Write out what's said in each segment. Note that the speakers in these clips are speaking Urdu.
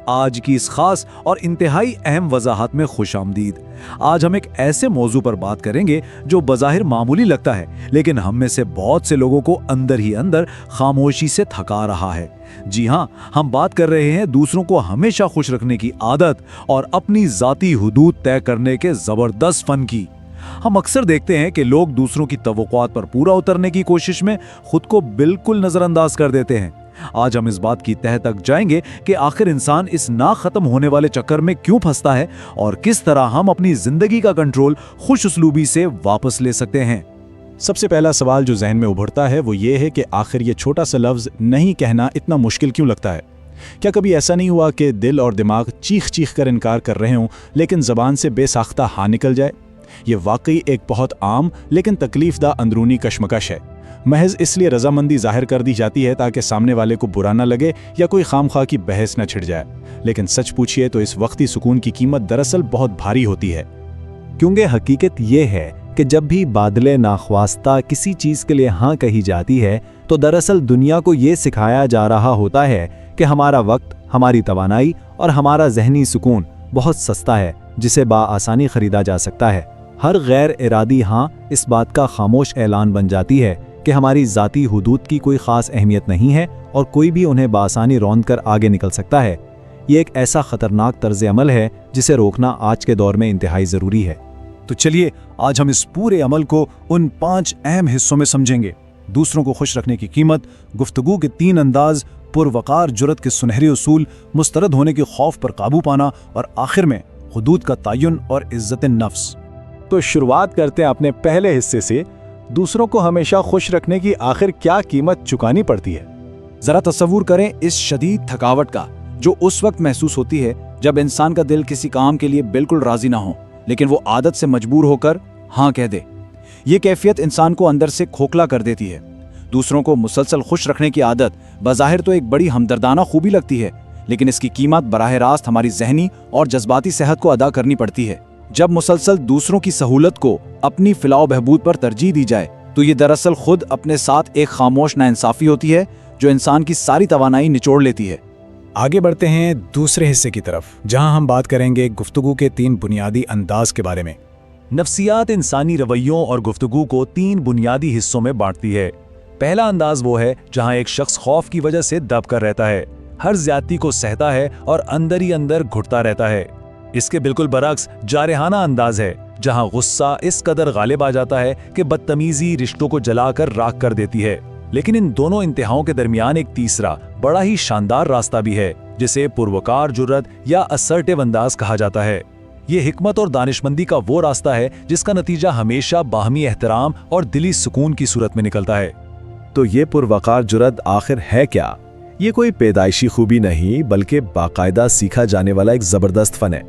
آج کی اس خاص اور انتہائی اہم وضاحت میں خوش آمدید۔ آج ہم ایک ایسے موضوع پر بات کریں گے جو بظاہر معمولی لگتا ہے، لیکن ہم میں سے بہت سے لوگوں کو اندر ہی اندر خاموشی سے تھکا رہا ہے۔ جی ہاں، ہم بات کر رہے ہیں دوسروں کو ہمیشہ خوش رکھنے کی عادت اور اپنی ذاتی حدود طے کرنے کے زبردست فن کی۔ ہم اکثر دیکھتے ہیں کہ لوگ دوسروں کی توقعات پر پورا اترنے کی کوشش میں خود کو بالکل نظر انداز کر دیتے ہیں۔ آج ہم اس بات کی تہہ تک جائیں گے کہ آخر انسان اس نہ ختم ہونے والے چکر میں کیوں پھنستا ہے اور کس طرح ہم اپنی زندگی کا کنٹرول خوش اسلوبی سے واپس لے سکتے ہیں۔ سب سے پہلا سوال جو ذہن میں ابھرتا ہے وہ یہ ہے کہ آخر یہ چھوٹا سا لفظ نہیں کہنا اتنا مشکل کیوں لگتا ہے؟ کیا کبھی ایسا نہیں ہوا کہ دل اور دماغ چیخ چیخ کر انکار کر رہے ہوں لیکن زبان سے بے ساختہ ہاں نکل جائے؟ یہ واقعی ایک بہت عام لیکن تکلیف دہ اندرونی کشمکش ہے۔ محض اس لیے رضامندی ظاہر کر دی جاتی ہے تاکہ سامنے والے کو برا نہ لگے یا کوئی خامخواہ کی بحث نہ چھڑ جائے۔ لیکن سچ پوچھئے تو اس وقتی سکون کی قیمت دراصل بہت بھاری ہوتی ہے، کیونکہ حقیقت یہ ہے کہ جب بھی بادلے ناخواستہ کسی چیز کے لیے ہاں کہی جاتی ہے تو دراصل دنیا کو یہ سکھایا جا رہا ہوتا ہے کہ ہمارا وقت، ہماری توانائی اور ہمارا ذہنی سکون بہت سستا ہے جسے بآسانی خریدا جا سکتا ہے۔ ہر غیر ارادی ہاں اس بات کا خاموش اعلان بن جاتی ہے کہ ہماری ذاتی حدود کی کوئی خاص اہمیت نہیں ہے اور کوئی بھی انہیں بآسانی روند کر آگے نکل سکتا ہے۔ یہ ایک ایسا خطرناک طرز عمل ہے جسے روکنا آج کے دور میں انتہائی ضروری ہے۔ تو چلیے آج ہم اس پورے عمل کو ان 5 اہم حصوں میں سمجھیں گے: دوسروں کو خوش رکھنے کی قیمت، گفتگو کے 3 انداز، پروقار جرأت کے سنہرے اصول، مسترد ہونے کے خوف پر قابو پانا اور آخر میں حدود کا تعین اور عزت نفس۔ تو شروعات کرتے ہیں اپنے پہلے حصے سے، دوسروں کو ہمیشہ خوش رکھنے کی آخر کیا قیمت چکانی پڑتی ہے۔ ذرا تصور کریں اس شدید تھکاوٹ کا جو اس وقت محسوس ہوتی ہے جب انسان کا دل کسی کام کے لیے بالکل راضی نہ ہو لیکن وہ عادت سے مجبور ہو کر ہاں کہہ دے۔ یہ کیفیت انسان کو اندر سے کھوکھلا کر دیتی ہے۔ دوسروں کو مسلسل خوش رکھنے کی عادت بظاہر تو ایک بڑی ہمدردانہ خوبی لگتی ہے، لیکن اس کی قیمت براہ راست ہماری ذہنی اور جذباتی صحت کو ادا کرنی پڑتی ہے۔ جب مسلسل دوسروں کی سہولت کو اپنی فلاح و بہبود پر ترجیح دی جائے تو یہ دراصل خود اپنے ساتھ ایک خاموش ناانصافی ہوتی ہے جو انسان کی ساری توانائی نچوڑ لیتی ہے۔ آگے بڑھتے ہیں دوسرے حصے کی طرف، جہاں ہم بات کریں گے گفتگو کے 3 بنیادی انداز کے بارے میں۔ نفسیات انسانی رویوں اور گفتگو کو 3 بنیادی حصوں میں بانٹتی ہے۔ پہلا انداز وہ ہے جہاں ایک شخص خوف کی وجہ سے دب کر رہتا ہے، ہر زیادتی کو سہتا ہے اور اندر ہی اندر گھٹتا رہتا ہے۔ اس کے بالکل برعکس جارحانہ انداز ہے جہاں غصہ اس قدر غالب آ جاتا ہے کہ بدتمیزی رشتوں کو جلا کر راکھ کر دیتی ہے۔ لیکن ان دونوں انتہاؤں کے درمیان ایک تیسرا بڑا ہی شاندار راستہ بھی ہے جسے پروقار جرأت یا اسرٹیو انداز کہا جاتا ہے۔ یہ حکمت اور دانشمندی کا وہ راستہ ہے جس کا نتیجہ ہمیشہ باہمی احترام اور دلی سکون کی صورت میں نکلتا ہے۔ تو یہ پروقار جرأت آخر ہے کیا؟ یہ کوئی پیدائشی خوبی نہیں بلکہ باقاعدہ سیکھا جانے والا ایک زبردست فن ہے۔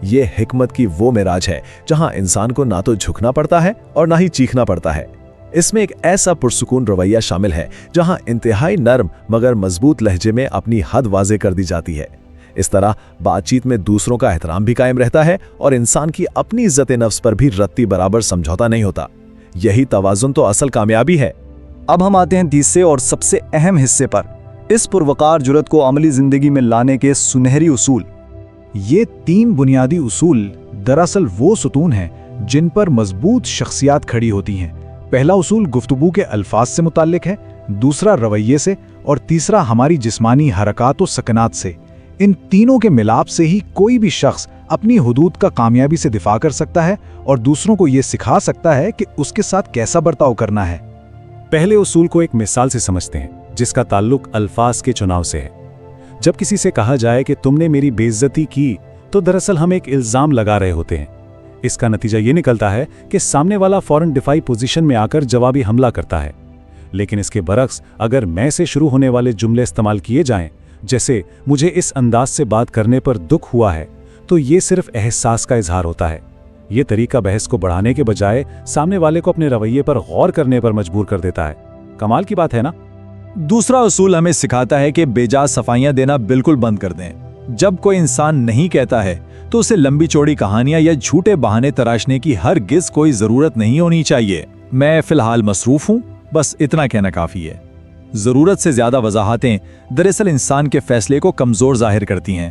یہ حکمت کی وہ معراج ہے جہاں انسان کو نہ تو جھکنا پڑتا ہے اور نہ ہی چیخنا پڑتا ہے۔ اس میں ایک ایسا پرسکون رویہ شامل ہے جہاں انتہائی نرم مگر مضبوط لہجے میں اپنی حد واضح کر دی جاتی ہے۔ اس طرح بات چیت میں دوسروں کا احترام بھی قائم رہتا ہے اور انسان کی اپنی عزت نفس پر بھی رتی برابر سمجھوتا نہیں ہوتا۔ یہی توازن تو اصل کامیابی ہے۔ اب ہم آتے ہیں تیسرے اور سب سے اہم حصے پر، اس پروقار جرأت کو عملی زندگی میں لانے کے سنہری اصول۔ یہ 3 بنیادی اصول دراصل وہ ستون ہیں جن پر مضبوط شخصیات کھڑی ہوتی ہیں۔ پہلا اصول گفتگو کے الفاظ سے متعلق ہے، دوسرا رویے سے اور تیسرا ہماری جسمانی حرکات و سکنات سے۔ ان تینوں کے ملاپ سے ہی کوئی بھی شخص اپنی حدود کا کامیابی سے دفاع کر سکتا ہے اور دوسروں کو یہ سکھا سکتا ہے کہ اس کے ساتھ کیسا برتاؤ کرنا ہے۔ پہلے اصول کو ایک مثال سے سمجھتے ہیں جس کا تعلق الفاظ کے چناؤ سے ہے۔ جب کسی سے کہا جائے کہ تم نے میری بے عزتی کی تو دراصل ہم ایک الزام لگا رہے ہوتے ہیں۔ اس کا نتیجہ یہ نکلتا ہے کہ سامنے والا فوراً دفاعی پوزیشن میں آ کر جوابی حملہ کرتا ہے۔ لیکن اس کے برعکس اگر میں سے شروع ہونے والے جملے استعمال کیے جائیں، جیسے مجھے اس انداز سے بات کرنے پر دکھ ہوا ہے، تو یہ صرف احساس کا اظہار ہوتا ہے۔ یہ طریقہ بحث کو بڑھانے کے بجائے سامنے والے کو اپنے رویے پر غور کرنے پر مجبور کر دیتا ہے۔ کمال کی بات ہے نا؟ دوسرا اصول ہمیں سکھاتا ہے کہ بے جا صفائیاں دینا بالکل بند کر دیں۔ جب کوئی انسان نہیں کہتا ہے تو اسے لمبی چوڑی کہانیاں یا جھوٹے بہانے تراشنے کی ہرگز کوئی ضرورت نہیں ہونی چاہیے۔ میں فی الحال مصروف ہوں، بس اتنا کہنا کافی ہے۔ ضرورت سے زیادہ وضاحتیں دراصل انسان کے فیصلے کو کمزور ظاہر کرتی ہیں